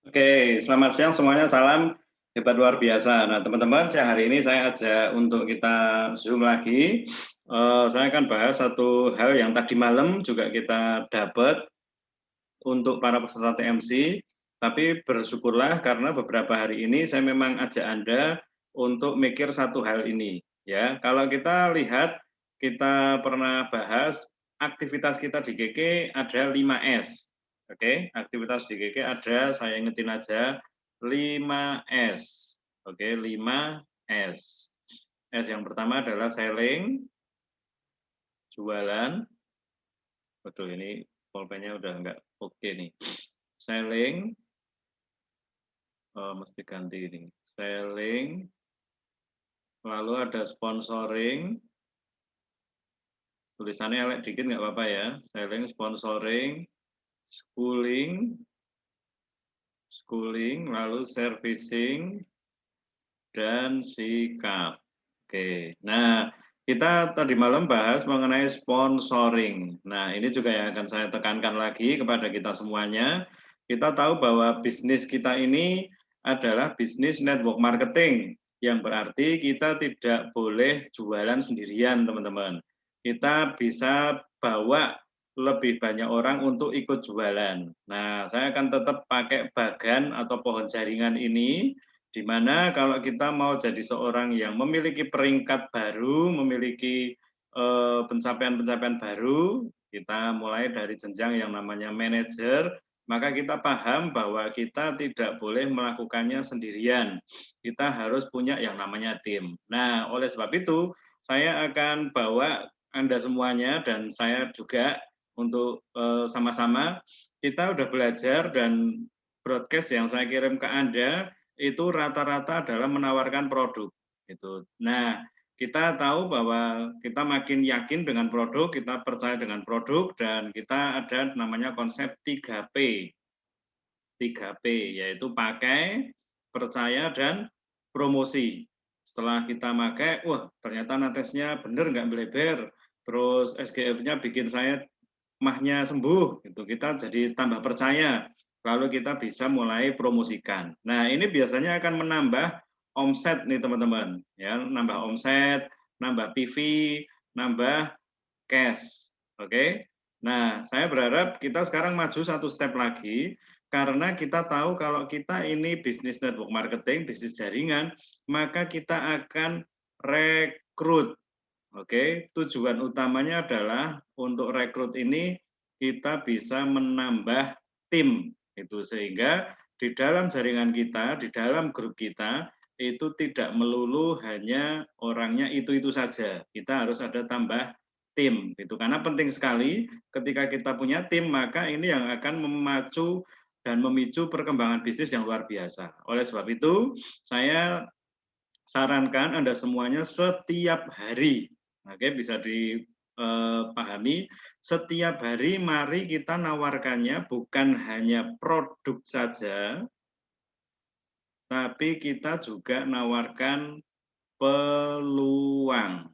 Oke, selamat siang semuanya, salam hebat luar biasa. Nah, teman-teman, siang hari ini saya ajak untuk kita Zoom lagi. Saya akan bahas satu hal yang tadi malam juga kita dapat untuk para peserta TMC, tapi bersyukurlah karena beberapa hari ini saya memang ajak Anda untuk mikir satu hal ini. Ya, kalau kita lihat, kita pernah bahas aktivitas kita di GK ada 5S. Oke, aktivitas di GK ada, saya ingetin aja, 5S. Oke, 5S. S yang pertama adalah selling, jualan. Waduh, ini pulpennya udah nggak oke nih. Selling, mesti ganti ini. Selling, lalu ada sponsoring. Tulisannya elek dikit nggak apa-apa ya. Selling, sponsoring, schooling, lalu servicing, dan sikap. Oke, nah kita tadi malam bahas mengenai sponsoring. Nah, ini juga yang akan saya tekankan lagi kepada kita semuanya. Kita tahu bahwa bisnis kita ini adalah bisnis network marketing, yang berarti kita tidak boleh jualan sendirian, teman-teman. Kita bisa bawa lebih banyak orang untuk ikut jualan. Nah, saya akan tetap pakai bagan atau pohon jaringan ini, di mana kalau kita mau jadi seorang yang memiliki peringkat baru, memiliki pencapaian-pencapaian baru, kita mulai dari jenjang yang namanya manajer, maka kita paham bahwa kita tidak boleh melakukannya sendirian. Kita harus punya yang namanya tim. Nah, oleh sebab itu, saya akan bawa Anda semuanya dan saya juga untuk sama-sama kita udah belajar, dan broadcast yang saya kirim ke Anda itu rata-rata adalah menawarkan produk. Gitu. Nah, kita tahu bahwa kita makin yakin dengan produk, kita percaya dengan produk, dan kita ada namanya konsep 3P. 3P, yaitu pakai, percaya, dan promosi. Setelah kita pakai, wah ternyata natesnya bener nggak melebar, terus SGF-nya bikin saya mahnya sembuh, gitu. Kita jadi tambah percaya, lalu kita bisa mulai promosikan. Nah, ini biasanya akan menambah omset nih teman-teman, ya, nambah omset, nambah PV, nambah cash. Oke. Nah, saya berharap kita sekarang maju satu step lagi, karena kita tahu kalau kita ini bisnis network marketing, bisnis jaringan, maka kita akan rekrut. Oke, tujuan utamanya adalah untuk rekrut ini kita bisa menambah tim, itu sehingga di dalam jaringan kita, di dalam grup kita itu tidak melulu hanya orangnya itu saja. Kita harus ada tambah tim, itu karena penting sekali ketika kita punya tim, maka ini yang akan memacu dan memicu perkembangan bisnis yang luar biasa. Oleh sebab itu, saya sarankan Anda semuanya setiap hari, oke, bisa dipahami, setiap hari mari kita nawarkannya bukan hanya produk saja, tapi kita juga nawarkan peluang.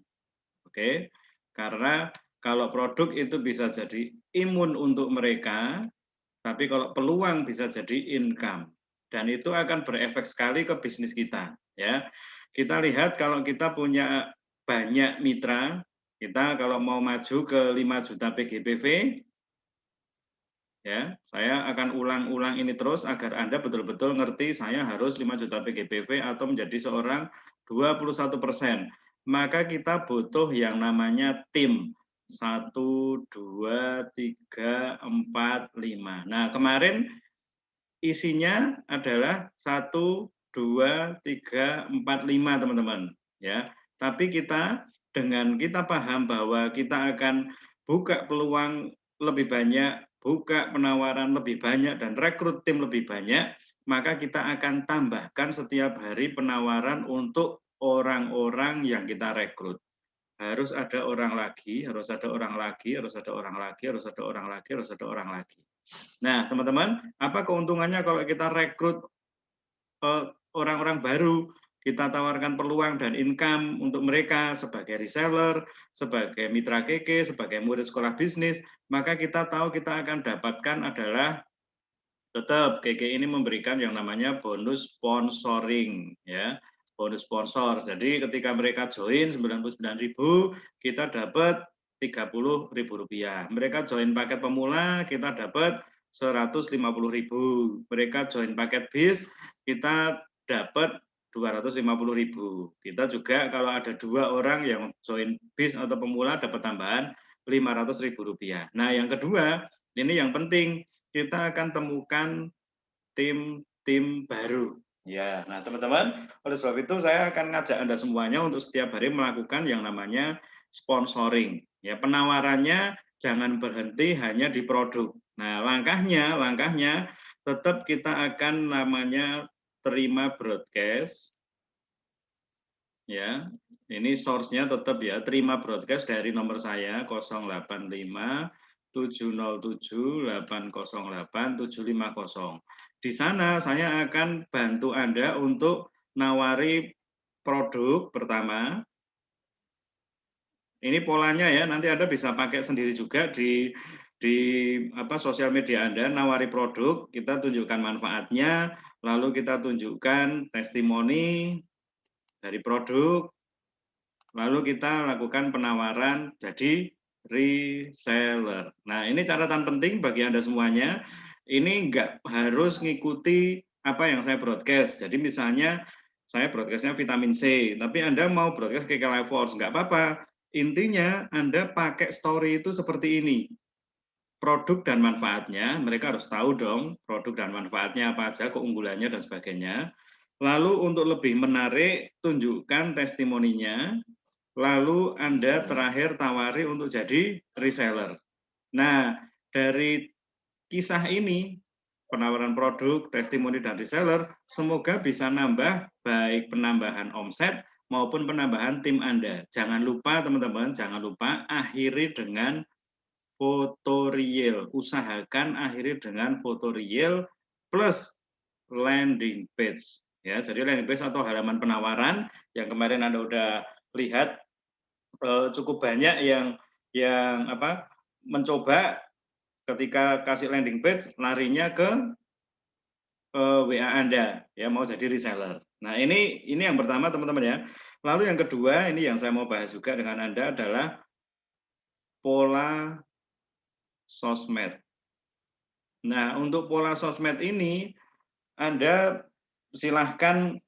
Oke, karena kalau produk itu bisa jadi imun untuk mereka, tapi kalau peluang bisa jadi income, dan itu akan berefek sekali ke bisnis kita. Ya, kita lihat kalau kita punya banyak mitra, kita kalau mau maju ke 5 juta PGBV, ya, saya akan ulang-ulang ini terus agar Anda betul-betul ngerti saya harus 5 juta PGBV atau menjadi seorang 21%. Maka kita butuh yang namanya tim. 1, 2, 3, 4, 5. Nah, kemarin isinya adalah 1, 2, 3, 4, 5, teman-teman. Ya, tapi kita dengan kita paham bahwa kita akan buka peluang lebih banyak, buka penawaran lebih banyak, dan rekrut tim lebih banyak, maka kita akan tambahkan setiap hari penawaran untuk orang-orang yang kita rekrut. Harus ada orang lagi, harus ada orang lagi, harus ada orang lagi, harus ada orang lagi, harus ada orang lagi. Nah, teman-teman, apa keuntungannya kalau kita rekrut orang-orang baru, kita tawarkan peluang dan income untuk mereka sebagai reseller, sebagai mitra KK, sebagai murid sekolah bisnis, maka kita tahu kita akan dapatkan adalah Tetap KK ini memberikan yang namanya bonus sponsoring ya. Bonus sponsor. Jadi ketika mereka join 99.000, kita dapat Rp30.000. Mereka join paket pemula, kita dapat 150.000. Mereka join paket bis, kita dapat 250.000. Kita juga kalau ada 2 orang yang join bis atau pemula dapat tambahan Rp500.000. Nah, yang kedua, ini yang penting, kita akan temukan tim-tim baru. Ya, nah teman-teman, oleh sebab itu saya akan ngajak Anda semuanya untuk setiap hari melakukan yang namanya sponsoring. Ya, penawarannya jangan berhenti hanya di produk. Nah, langkahnya tetap kita akan namanya terima broadcast. Ya, ini source-nya tetap ya, terima broadcast dari nomor saya 085 707 808 750. Di sana saya akan bantu Anda untuk nawari produk pertama. Ini polanya ya, nanti Anda bisa pakai sendiri juga di sosial media Anda, nawari produk, kita tunjukkan manfaatnya, lalu kita tunjukkan testimoni dari produk, lalu kita lakukan penawaran jadi reseller. Nah, ini catatan penting bagi Anda semuanya. Ini nggak harus ngikuti apa yang saya broadcast. Jadi misalnya saya broadcastnya vitamin C, tapi Anda mau broadcast KK Life Force, nggak apa-apa. Intinya Anda pakai story itu seperti ini. Produk dan manfaatnya, mereka harus tahu dong produk dan manfaatnya apa aja, keunggulannya dan sebagainya. Lalu untuk lebih menarik, tunjukkan testimoninya, lalu Anda terakhir tawari untuk jadi reseller. Nah, dari kisah ini, penawaran produk, testimoni, dan reseller, semoga bisa nambah baik penambahan omset maupun penambahan tim Anda. Jangan lupa teman-teman, jangan lupa akhiri dengan foto real. Usahakan akhiri dengan foto real plus landing page. Ya, jadi landing page atau halaman penawaran yang kemarin Anda udah lihat cukup banyak yang mencoba ketika kasih landing page larinya ke WA Anda ya, mau jadi reseller. Nah, ini yang pertama teman-teman ya. Lalu yang kedua ini yang saya mau bahas juga dengan Anda adalah pola sosmed. Nah, untuk pola sosmed ini Anda silahkan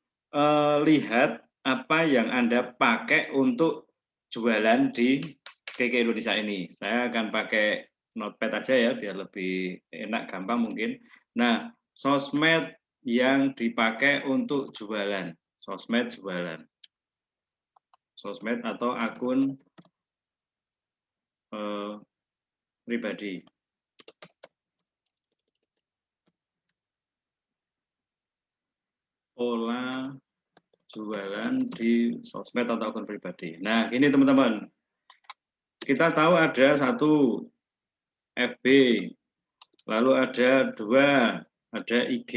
lihat apa yang Anda pakai untuk jualan di KK Indonesia ini. Saya akan pakai notepad aja ya, biar lebih enak, gampang mungkin. Nah, sosmed yang dipakai untuk jualan. Sosmed jualan. Sosmed atau akun pribadi. Pola jualan di sosmed atau akun pribadi. Nah, ini teman-teman. Kita tahu ada satu FB, lalu ada 2, ada IG,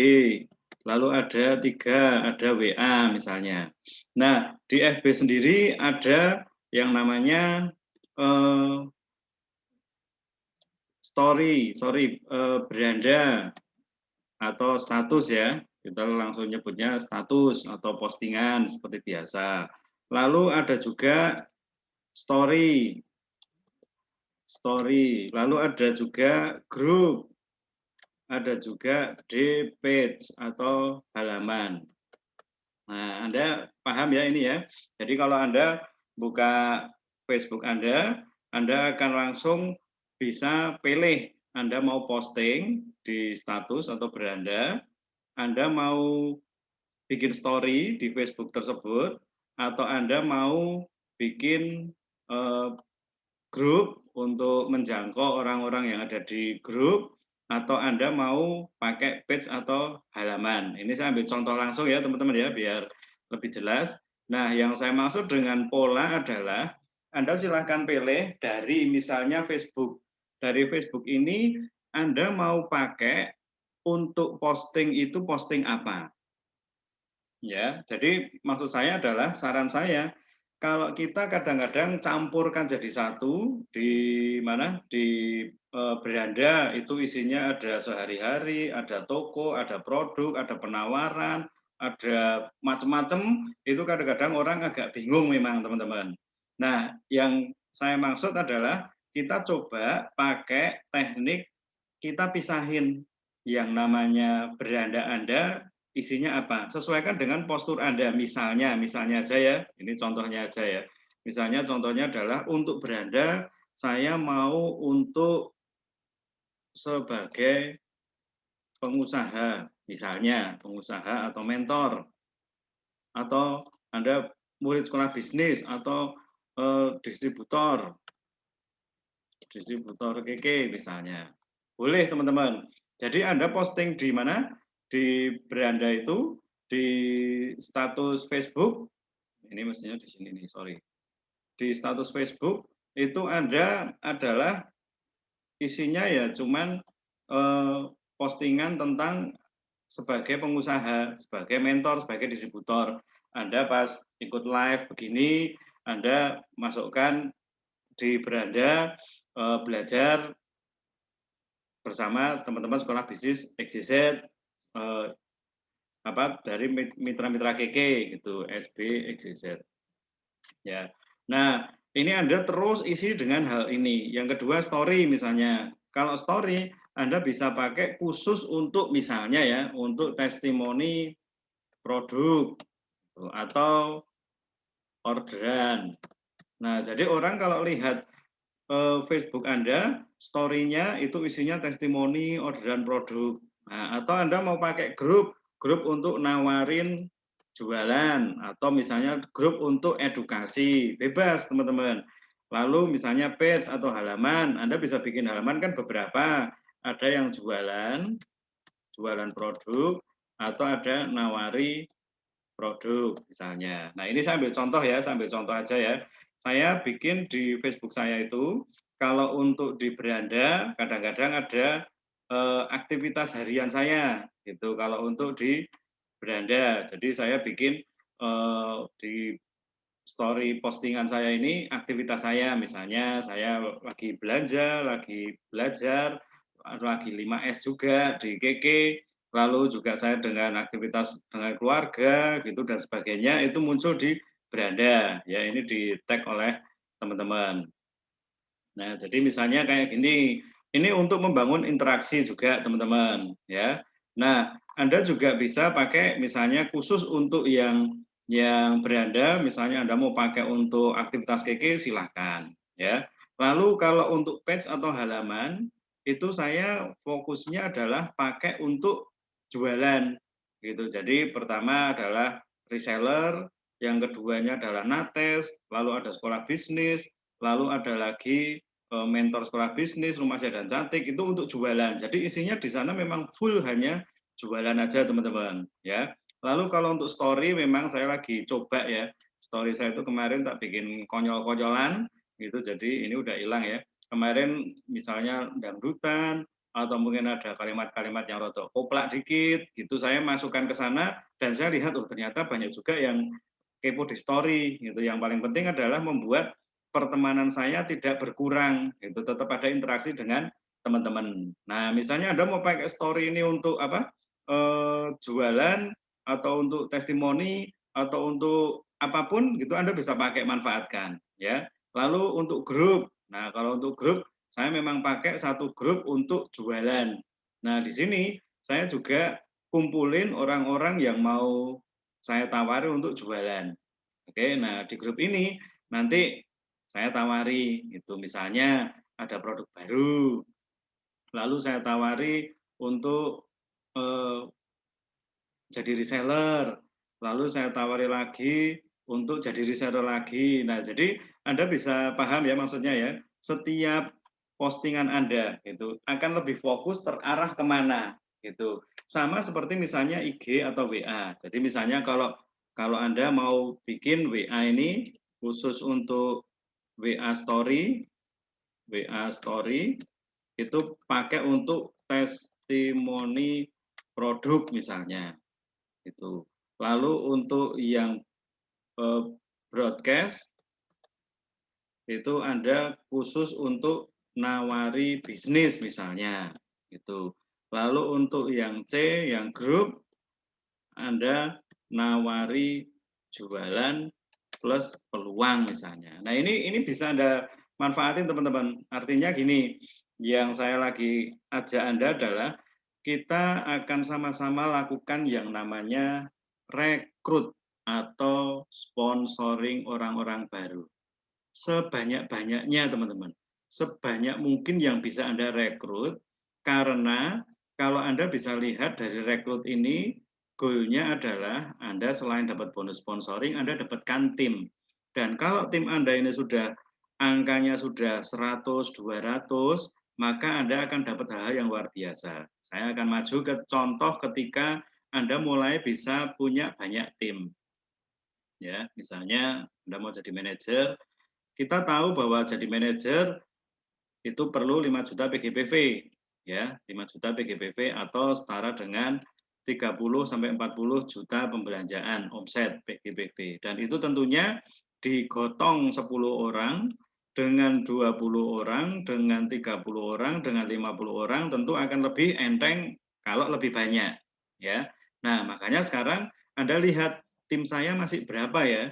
lalu ada 3, ada WA misalnya. Nah, di FB sendiri ada yang namanya beranda atau status ya. Kita langsung nyebutnya status atau postingan seperti biasa. Lalu ada juga story, lalu ada juga grup, ada juga D-page atau halaman. Nah, Anda paham ya ini ya. Jadi kalau Anda buka Facebook Anda akan langsung bisa pilih Anda mau posting di status atau beranda, Anda mau bikin story di Facebook tersebut, atau Anda mau bikin grup untuk menjangkau orang-orang yang ada di grup, atau Anda mau pakai page atau halaman. Ini saya ambil contoh langsung ya teman-teman ya, biar lebih jelas. Nah, yang saya maksud dengan pola adalah Anda silahkan pilih dari misalnya Facebook. Dari Facebook ini Anda mau pakai untuk posting itu posting apa? Ya, jadi maksud saya adalah saran saya kalau kita kadang-kadang campurkan jadi satu di mana di beranda itu isinya ada sehari-hari, ada toko, ada produk, ada penawaran, ada macam-macam. Itu kadang-kadang orang agak bingung memang teman-teman. Nah, yang saya maksud adalah kita coba pakai teknik kita pisahin yang namanya beranda Anda isinya apa? Sesuaikan dengan postur Anda. Misalnya aja ya, ini contohnya aja ya. Misalnya contohnya adalah untuk beranda, saya mau untuk sebagai pengusaha, misalnya pengusaha atau mentor, atau Anda murid sekolah bisnis atau distributor keke misalnya. Boleh teman-teman. Jadi Anda posting di mana? Di beranda itu, di status Facebook, ini mestinya di sini nih, sorry. Di status Facebook itu Anda adalah isinya ya cuman postingan tentang sebagai pengusaha, sebagai mentor, sebagai distributor. Anda pas ikut live begini, Anda masukkan di beranda belajar bersama teman-teman sekolah bisnis XYZ dari mitra-mitra KK gitu, SB XYZ. Ya. Nah, ini Anda terus isi dengan hal ini. Yang kedua story misalnya. Kalau story Anda bisa pakai khusus untuk misalnya ya, untuk testimoni produk atau orderan. Nah, jadi orang kalau lihat Facebook Anda, story-nya itu isinya testimoni orderan produk. Nah, atau Anda mau pakai grup untuk nawarin jualan atau misalnya grup untuk edukasi, bebas teman-teman. Lalu misalnya page atau halaman, Anda bisa bikin halaman kan beberapa, ada yang jualan produk atau ada nawari produk misalnya. Nah, ini saya ambil contoh ya, saya ambil contoh aja ya. Saya bikin di Facebook saya itu, kalau untuk di beranda kadang-kadang ada aktivitas harian saya gitu. Kalau untuk di beranda, jadi saya bikin di story postingan saya ini aktivitas saya, misalnya saya lagi belanja, lagi belajar, lagi 5S juga di KK, lalu juga saya dengan aktivitas dengan keluarga gitu dan sebagainya itu muncul di beranda ya, ini di tag oleh teman-teman. Nah, jadi misalnya kayak gini, ini untuk membangun interaksi juga teman-teman ya. Nah, Anda juga bisa pakai misalnya khusus untuk yang beranda, misalnya Anda mau pakai untuk aktivitas KK silahkan ya. Lalu kalau untuk page atau halaman itu saya fokusnya adalah pakai untuk jualan gitu. Jadi pertama adalah reseller, yang keduanya adalah nates, lalu ada sekolah bisnis, lalu ada lagi mentor sekolah bisnis, rumah saya dan cantik itu untuk jualan. Jadi isinya di sana memang full hanya jualan aja teman-teman ya. Lalu kalau untuk story memang saya lagi coba ya. Story saya itu kemarin tak bikin konyol-konyolan gitu. Jadi ini udah hilang ya. Kemarin misalnya dangdutan atau mungkin ada kalimat-kalimat yang rotok koplak dikit gitu, saya masukkan ke sana dan saya lihat oh ternyata banyak juga yang kepo di story gitu. Yang paling penting adalah membuat pertemanan saya tidak berkurang gitu, tetap ada interaksi dengan teman-teman. Nah, misalnya Anda mau pakai story ini untuk apa? Jualan atau untuk testimoni atau untuk apapun gitu Anda bisa pakai manfaatkan ya. Lalu untuk grup. Nah, kalau untuk grup saya memang pakai satu grup untuk jualan. Nah, di sini saya juga kumpulin orang-orang yang mau saya tawari untuk jualan. Oke, nah di grup ini nanti saya tawari itu misalnya ada produk baru, lalu saya tawari untuk jadi reseller, lalu saya tawari lagi untuk jadi reseller lagi. Nah, jadi Anda bisa paham ya maksudnya ya, setiap postingan Anda itu akan lebih fokus terarah kemana gitu. Sama seperti misalnya IG atau WA. Jadi misalnya kalau Anda mau bikin WA ini khusus untuk WA story itu pakai untuk testimoni produk misalnya itu. Lalu untuk yang broadcast itu Anda khusus untuk nawari bisnis misalnya gitu. Lalu untuk yang C, yang grup, Anda nawari jualan plus peluang misalnya. Nah, ini bisa Anda manfaatin teman-teman. Artinya gini, yang saya lagi ajak Anda adalah kita akan sama-sama lakukan yang namanya rekrut atau sponsoring orang-orang baru. Sebanyak-banyaknya teman-teman. Sebanyak mungkin yang bisa Anda rekrut, karena kalau Anda bisa lihat dari rekrut ini, goalnya adalah Anda selain dapat bonus sponsoring, Anda dapatkan tim. Dan kalau tim Anda ini sudah angkanya sudah 100, 200, maka Anda akan dapat hal yang luar biasa. Saya akan maju ke contoh ketika Anda mulai bisa punya banyak tim. Ya, misalnya Anda mau jadi manajer, kita tahu bahwa jadi manajer itu perlu 5 juta PGBV, ya, 5 juta PGBV atau setara dengan 30 sampai 40 juta pembelanjaan omset PGBV. Dan itu tentunya digotong 10 orang, dengan 20 orang, dengan 30 orang, dengan 50 orang tentu akan lebih enteng kalau lebih banyak, ya. Nah, makanya sekarang Anda lihat tim saya masih berapa ya?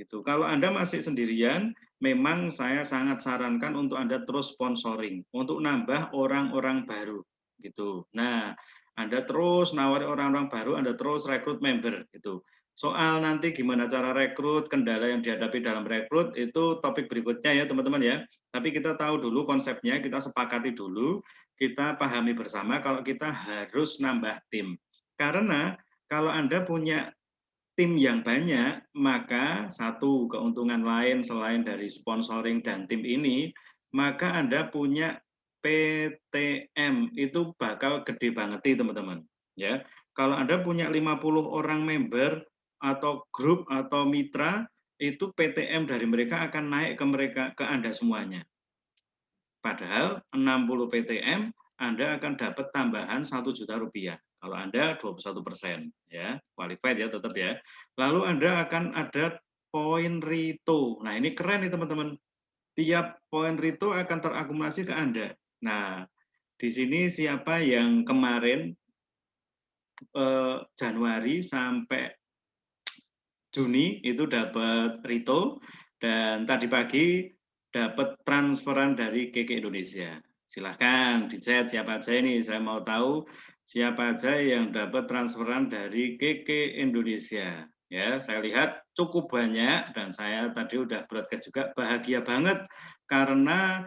Gitu. Kalau Anda masih sendirian, memang saya sangat sarankan untuk Anda terus sponsoring untuk nambah orang-orang baru gitu. Nah, Anda terus nawari orang-orang baru, Anda terus rekrut member gitu. Soal nanti gimana cara rekrut, kendala yang dihadapi dalam rekrut itu topik berikutnya ya teman-teman ya. Tapi kita tahu dulu konsepnya, kita sepakati dulu, kita pahami bersama kalau kita harus nambah tim. Karena kalau Anda punya tim yang banyak, maka satu keuntungan lain selain dari sponsoring dan tim ini, maka Anda punya PTM itu bakal gede banget teman-teman. Ya, kalau Anda punya 50 orang member atau grup atau mitra, itu PTM dari mereka akan naik ke Anda semuanya. Padahal 60 PTM Anda akan dapat tambahan 1 juta rupiah. Kalau Anda 21%, ya, qualified ya tetap ya. Lalu Anda akan ada poin Rito. Nah, ini keren nih teman-teman. Tiap poin Rito akan terakumulasi ke Anda. Nah, di sini siapa yang kemarin Januari sampai Juni itu dapat Rito, dan tadi pagi dapat transferan dari KK Indonesia. Silahkan di chat siapa aja ini, saya mau tahu siapa aja yang dapat transferan dari KK Indonesia. Ya, saya lihat cukup banyak dan saya tadi udah broadcast juga, bahagia banget karena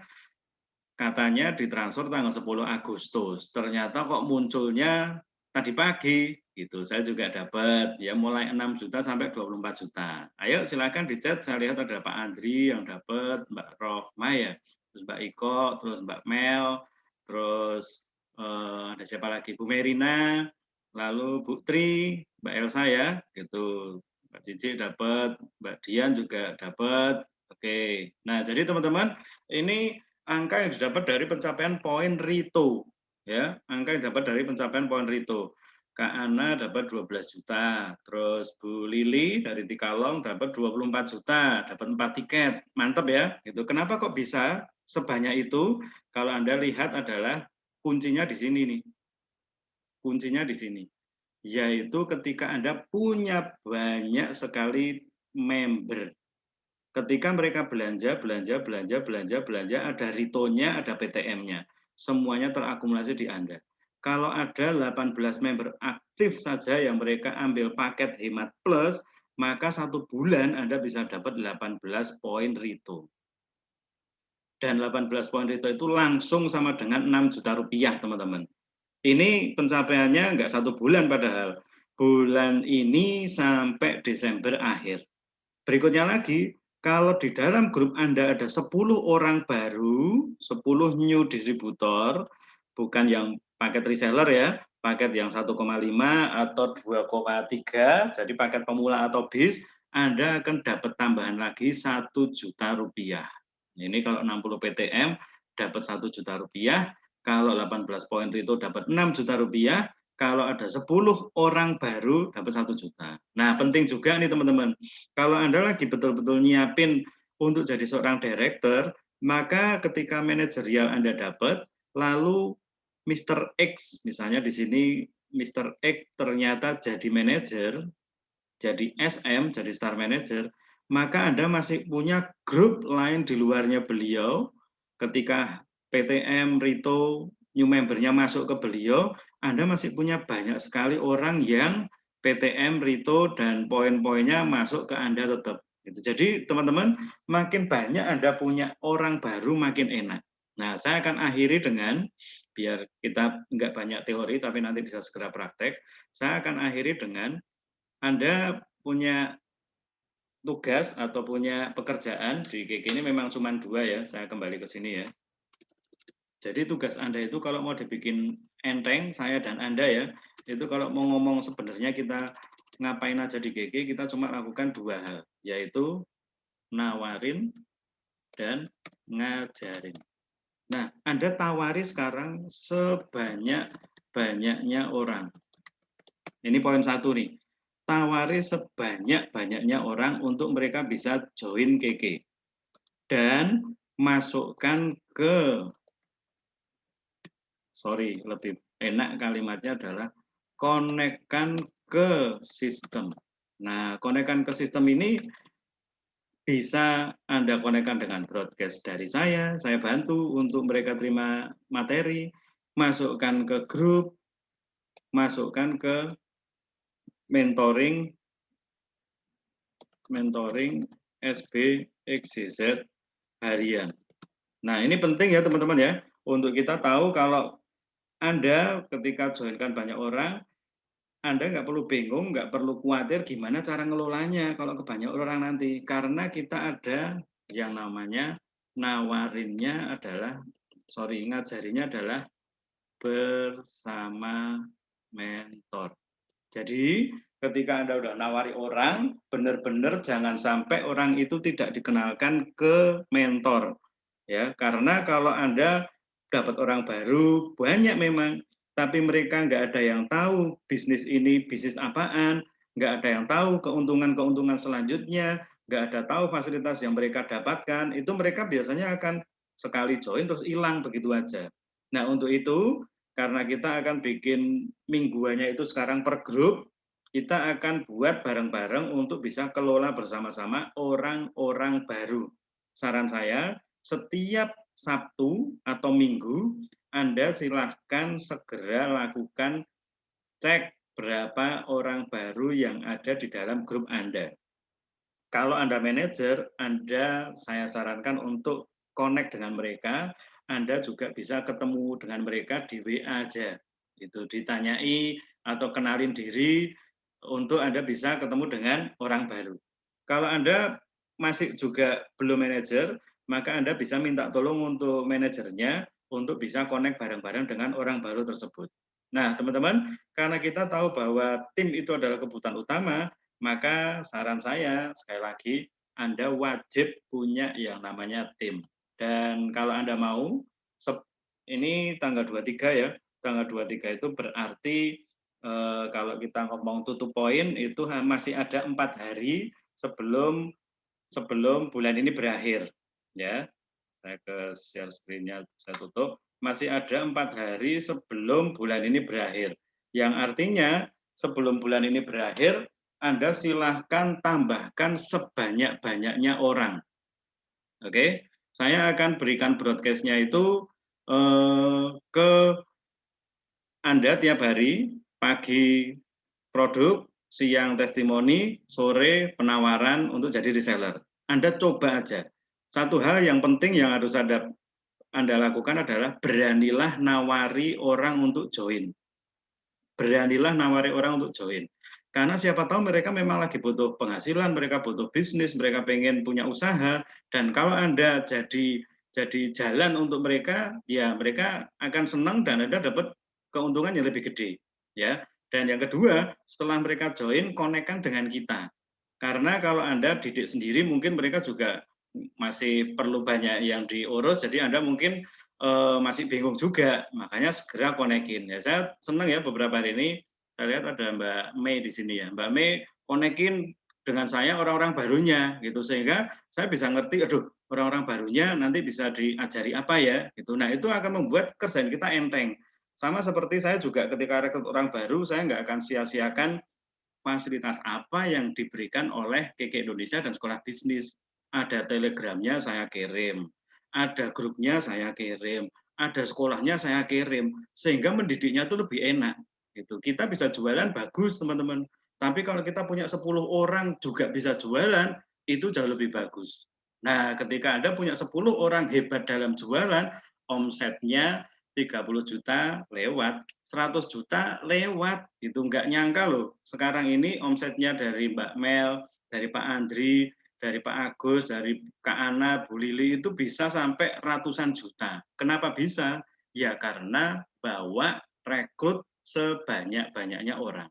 katanya ditransfer tanggal 10 Agustus. Ternyata kok munculnya tadi pagi gitu. Saya juga dapat ya mulai 6 juta sampai 24 juta. Ayo silakan di chat, saya lihat ada Pak Andri yang dapat, Mbak Rohma ya, terus Mbak Iko, terus Mbak Mel, terus ada siapa lagi? Bu Merina, lalu Bu Tri, Mbak Elsa ya, gitu. Mbak Cici dapat, Mbak Dian juga dapat. Oke. Nah, jadi teman-teman, ini angka yang didapat dari pencapaian poin Rito, ya, angka yang dapat dari pencapaian poin Rito. Kak Ana dapat 12 juta, terus Bu Lili dari Tikalong dapat 24 juta, dapat 4 tiket, mantap ya. Gitu. Kenapa kok bisa sebanyak itu? Kalau Anda lihat adalah kuncinya di sini nih, kuncinya di sini, yaitu ketika Anda punya banyak sekali member. Ketika mereka belanja, ada ritonya, ada PTM-nya. Semuanya terakumulasi di Anda. Kalau ada 18 member aktif saja yang mereka ambil paket hemat plus, maka 1 bulan Anda bisa dapat 18 poin rito. Dan 18 poin rito itu langsung sama dengan 6 juta rupiah, teman-teman. Ini pencapaiannya nggak 1 bulan padahal. Bulan ini sampai Desember akhir. Berikutnya lagi, kalau di dalam grup Anda ada 10 orang baru, 10 new distributor, bukan yang paket reseller ya, paket yang 1,5 atau 2,3, jadi paket pemula atau bis, Anda akan dapat tambahan lagi 1 juta rupiah. Ini kalau 60 PTM dapat 1 juta rupiah, kalau 18 poin itu dapat 6 juta rupiah, kalau ada 10 orang baru dapat 1 juta. Nah, penting juga nih teman-teman, kalau Anda lagi betul-betul nyiapin untuk jadi seorang director, maka ketika manajerial Anda dapat, lalu Mr. X, misalnya di sini Mr. X ternyata jadi manajer, jadi SM, jadi star manager, maka Anda masih punya grup lain di luarnya beliau, ketika PTM, Rito, new membernya masuk ke beliau, Anda masih punya banyak sekali orang yang PTM, Rito, dan poin-poinnya masuk ke Anda tetap. Jadi teman-teman, makin banyak Anda punya orang baru, makin enak. Nah, saya akan akhiri dengan, biar kita nggak banyak teori, tapi nanti bisa segera praktek, saya akan akhiri dengan, Anda punya tugas atau punya pekerjaan di GG ini memang cuma 2 ya, saya kembali ke sini ya. Jadi tugas Anda itu kalau mau dibikin enteng, saya dan Anda ya, itu kalau mau ngomong sebenarnya kita ngapain aja di GG, kita cuma lakukan 2 hal, yaitu nawarin dan ngajarin. Nah, Anda tawari sekarang sebanyak-banyaknya orang. Ini poin 1 nih. Tawari sebanyak-banyaknya orang untuk mereka bisa join KK. Dan masukkan ke, lebih enak kalimatnya adalah konekkan ke sistem. Nah, konekkan ke sistem ini bisa Anda konekkan dengan broadcast dari saya bantu untuk mereka terima materi, masukkan ke grup, masukkan ke mentoring SBXYZ harian. Nah, ini penting ya teman-teman ya, untuk kita tahu kalau Anda ketika joinkan banyak orang, Anda nggak perlu bingung, nggak perlu khawatir gimana cara ngelolanya kalau ke banyak orang nanti. Karena kita ada yang namanya ngajarinya adalah bersama mentor. Jadi ketika Anda udah nawari orang, benar-benar jangan sampai orang itu tidak dikenalkan ke mentor. Ya, karena kalau Anda dapat orang baru, banyak memang, tapi mereka nggak ada yang tahu bisnis ini bisnis apaan, nggak ada yang tahu keuntungan-keuntungan selanjutnya, nggak ada tahu fasilitas yang mereka dapatkan, itu mereka biasanya akan sekali join terus hilang begitu aja. Nah, untuk itu, karena kita akan bikin mingguannya itu sekarang per grup, kita akan buat bareng-bareng untuk bisa kelola bersama-sama orang-orang baru. Saran saya, setiap Sabtu atau Minggu, Anda silahkan segera lakukan cek berapa orang baru yang ada di dalam grup Anda. Kalau Anda manajer, saya sarankan untuk connect dengan mereka, Anda juga bisa ketemu dengan mereka di WA aja. Itu ditanyai atau kenalin diri untuk Anda bisa ketemu dengan orang baru. Kalau Anda masih juga belum manajer, maka Anda bisa minta tolong untuk manajernya untuk bisa connect bareng-bareng dengan orang baru tersebut. Nah, teman-teman, karena kita tahu bahwa tim itu adalah kebutuhan utama, maka saran saya, sekali lagi, Anda wajib punya yang namanya tim. Dan kalau Anda mau, ini tanggal 23 ya, tanggal 23 itu berarti kalau kita ngomong tutup poin, itu masih ada 4 hari sebelum bulan ini berakhir. Ya, saya ke share screen-nya, saya tutup. Masih ada 4 hari sebelum bulan ini berakhir. Yang artinya, sebelum bulan ini berakhir, Anda silahkan tambahkan sebanyak-banyaknya orang. Oke, saya akan berikan broadcast-nya itu ke Anda tiap hari, pagi produk, siang testimoni, sore penawaran untuk jadi reseller. Anda coba aja. Satu hal yang penting yang harus Anda lakukan adalah beranilah nawari orang untuk join. Beranilah nawari orang untuk join. Karena siapa tahu mereka memang lagi butuh penghasilan, mereka butuh bisnis, mereka pengen punya usaha, dan kalau Anda jadi jalan untuk mereka, ya mereka akan senang dan Anda dapat keuntungan yang lebih gede. Ya. Dan yang kedua, setelah mereka join, konekkan dengan kita. Karena kalau Anda didik sendiri, mungkin mereka juga masih perlu banyak yang diurus, jadi Anda mungkin masih bingung juga, makanya segera konekin. Ya saya senang ya beberapa hari ini saya lihat ada Mbak Mei di sini ya. Mbak Mei konekin dengan saya orang-orang barunya gitu sehingga saya bisa ngerti, aduh orang-orang barunya nanti bisa diajari apa ya gitu. Nah itu akan membuat kerjaan kita enteng. Sama seperti saya juga ketika rekrut orang baru, saya nggak akan sia-siakan fasilitas apa yang diberikan oleh KK Indonesia dan Sekolah Bisnis. Ada telegramnya saya kirim, ada grupnya saya kirim, ada sekolahnya saya kirim, sehingga mendidiknya itu lebih enak. Gitu. Kita bisa jualan bagus teman-teman, tapi kalau kita punya 10 orang juga bisa jualan, itu jauh lebih bagus. Nah, ketika Anda punya 10 orang hebat dalam jualan, omsetnya 30 juta lewat, 100 juta lewat, itu nggak nyangka loh. Sekarang ini omsetnya dari Mbak Mel, dari Pak Andri, dari Pak Agus, dari Kak Ana, Bu Lili itu bisa sampai ratusan juta. Kenapa bisa? Ya karena bawa rekrut sebanyak-banyaknya orang.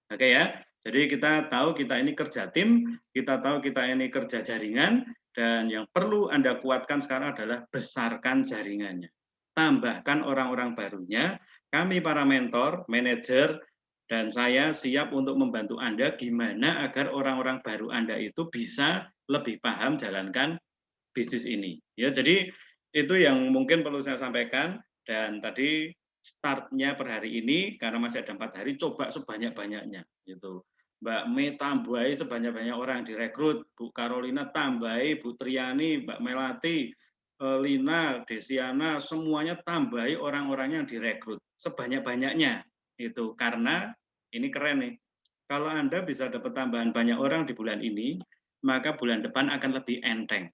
Oke ya, jadi kita tahu kita ini kerja tim, kita tahu kita ini kerja jaringan, dan yang perlu Anda kuatkan sekarang adalah besarkan jaringannya. Tambahkan orang-orang barunya, kami para mentor, manajer, dan saya siap untuk membantu Anda gimana agar orang-orang baru Anda itu bisa lebih paham jalankan bisnis ini. Ya, jadi itu yang mungkin perlu saya sampaikan dan tadi startnya per hari ini karena masih ada 4 hari coba sebanyak-banyaknya gitu. Mbak Mei tambahi sebanyak-banyak orang direkrut, Bu Carolina tambahi, Bu Triani, Mbak Melati, Lina, Desiana, semuanya tambahi orang-orang yang direkrut sebanyak-banyaknya itu karena ini keren nih. Kalau Anda bisa dapat tambahan banyak orang di bulan ini, maka bulan depan akan lebih enteng.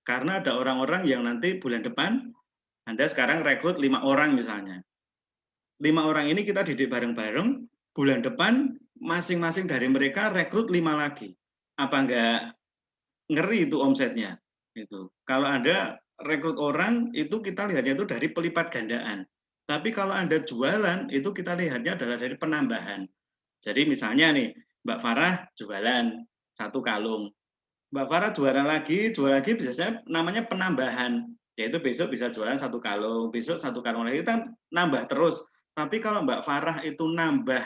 Karena ada orang-orang yang nanti bulan depan, Anda sekarang rekrut 5 orang misalnya. 5 orang ini kita didik bareng-bareng, bulan depan masing-masing dari mereka rekrut 5 lagi. Apa enggak ngeri itu omsetnya? Itu. Kalau Anda rekrut orang, itu kita lihatnya itu dari pelipat gandaan. Tapi kalau Anda jualan, itu kita lihatnya adalah dari penambahan. Jadi misalnya nih, Mbak Farah jualan 1 kalung. Mbak Farah jual lagi biasanya namanya penambahan. Yaitu besok bisa jualan 1 kalung, besok 1 kalung lagi kan nambah terus. Tapi kalau Mbak Farah itu nambah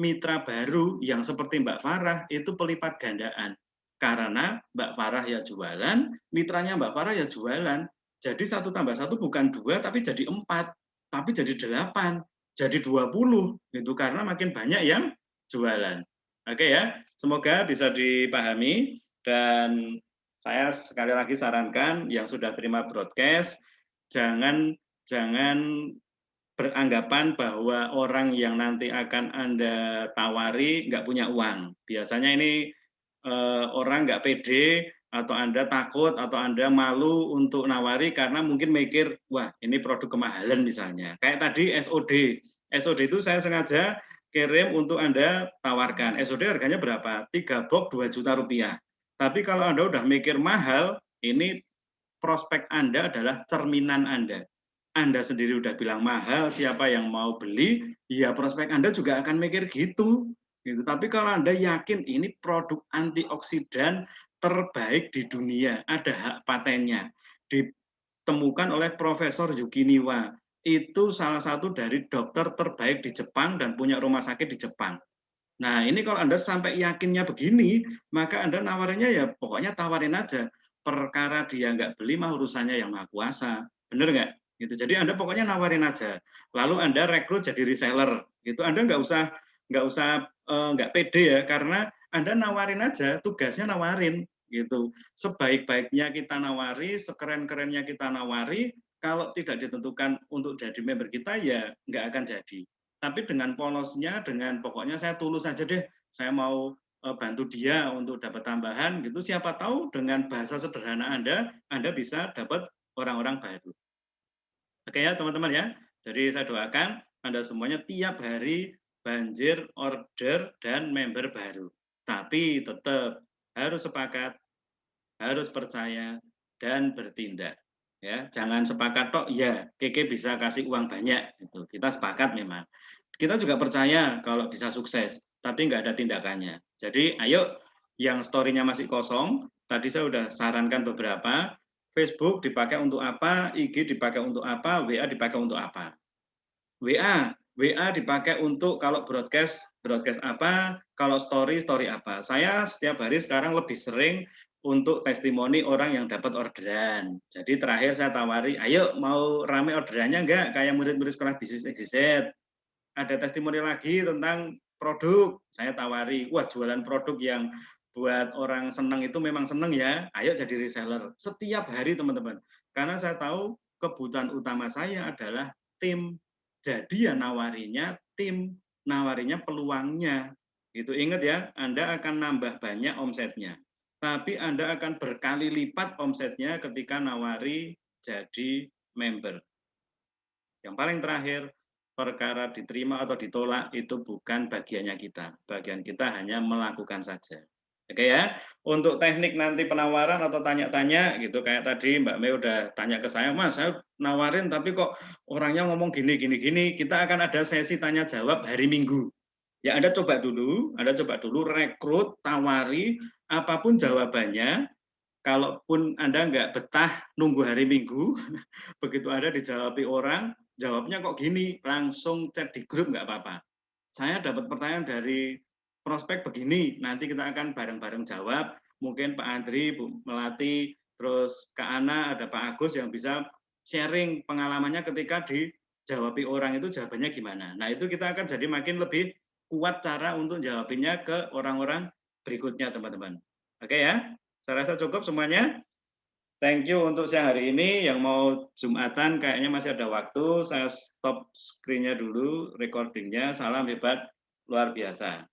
mitra baru yang seperti Mbak Farah itu pelipat gandaan. Karena Mbak Farah ya jualan, mitranya Mbak Farah ya jualan. Jadi 1 tambah 1 bukan 2 tapi jadi 4, tapi jadi 8, jadi 20 gitu karena makin banyak yang jualan. Oke ya, semoga bisa dipahami. Dan saya sekali lagi sarankan yang sudah terima broadcast, jangan beranggapan bahwa orang yang nanti akan Anda tawari nggak punya uang. Biasanya ini orang nggak pede atau Anda takut atau Anda malu untuk nawari karena mungkin mikir, wah ini produk kemahalan misalnya. Kayak tadi SOD. SOD itu saya sengaja kirim untuk Anda tawarkan. SOD harganya berapa? 3 box 2 juta rupiah. Tapi kalau Anda udah mikir mahal, ini prospek Anda adalah cerminan Anda. Anda sendiri udah bilang mahal, siapa yang mau beli, ya prospek Anda juga akan mikir gitu. Gitu. Tapi kalau Anda yakin ini produk antioksidan terbaik di dunia, ada hak patennya, ditemukan oleh Profesor Yuki Niwa, itu salah satu dari dokter terbaik di Jepang dan punya rumah sakit di Jepang. Nah, ini kalau Anda sampai yakinnya begini, maka Anda nawarinnya ya pokoknya tawarin aja. Perkara dia nggak beli mah urusannya yang maha kuasa. Bener nggak? Gitu. Jadi Anda pokoknya nawarin aja. Lalu Anda rekrut jadi reseller. Gitu. Anda nggak usah nggak pede ya, karena Anda nawarin aja, tugasnya nawarin. Gitu. Sebaik-baiknya kita nawari, sekeren-kerennya kita nawari, kalau tidak ditentukan untuk jadi member kita ya nggak akan jadi. Tapi dengan polosnya, dengan pokoknya saya tulus saja deh, saya mau bantu dia untuk dapat tambahan gitu. Siapa tahu dengan bahasa sederhana Anda bisa dapat orang-orang baru. Oke ya teman-teman ya. Jadi saya doakan Anda semuanya tiap hari banjir order dan member baru. Tapi tetap harus sepakat, harus percaya dan bertindak. Ya, jangan sepakat tok ya, Keke bisa kasih uang banyak itu. Kita sepakat memang. Kita juga percaya kalau bisa sukses, tapi nggak ada tindakannya. Jadi ayo yang story-nya masih kosong, tadi saya sudah sarankan beberapa, Facebook dipakai untuk apa, IG dipakai untuk apa, WA dipakai untuk apa. WA dipakai untuk kalau broadcast apa, kalau story apa. Saya setiap hari sekarang lebih sering untuk testimoni orang yang dapat orderan. Jadi terakhir saya tawari, ayo mau rame orderannya enggak? Kayak murid-murid sekolah bisnis XYZ. Ada testimoni lagi tentang produk, saya tawari, wah jualan produk yang buat orang senang itu memang senang ya, ayo jadi reseller. Setiap hari teman-teman. Karena saya tahu kebutuhan utama saya adalah tim. Jadi ya nawarinya tim, nawarinya peluangnya. Itu ingat ya, Anda akan nambah banyak omsetnya. Tapi Anda akan berkali lipat omsetnya ketika nawari jadi member. Yang paling terakhir, perkara diterima atau ditolak itu bukan bagiannya kita. Bagian kita hanya melakukan saja. Oke ya, untuk teknik nanti penawaran atau tanya-tanya gitu kayak tadi Mbak Mei udah tanya ke saya, Mas, saya nawarin tapi kok orangnya ngomong gini gini gini. Kita akan ada sesi tanya jawab hari Minggu. Ya Anda coba dulu, rekrut, tawari, apapun jawabannya. Kalaupun Anda nggak betah nunggu hari Minggu, begitu Anda dijawabi orang, jawabnya kok gini, langsung chat di grup nggak apa-apa. Saya dapat pertanyaan dari prospek begini, nanti kita akan bareng-bareng jawab. Mungkin Pak Andri, Bu Melati, terus Kak Ana, ada Pak Agus yang bisa sharing pengalamannya ketika dijawabi orang itu jawabannya gimana. Nah itu kita akan jadi makin lebih kuat cara untuk jawabinnya ke orang-orang berikutnya teman-teman. Oke ya, saya rasa cukup semuanya. Thank you untuk siang hari ini. Yang mau Jumatan kayaknya masih ada waktu. Saya stop screen-nya dulu, recording-nya. Salam hebat, luar biasa.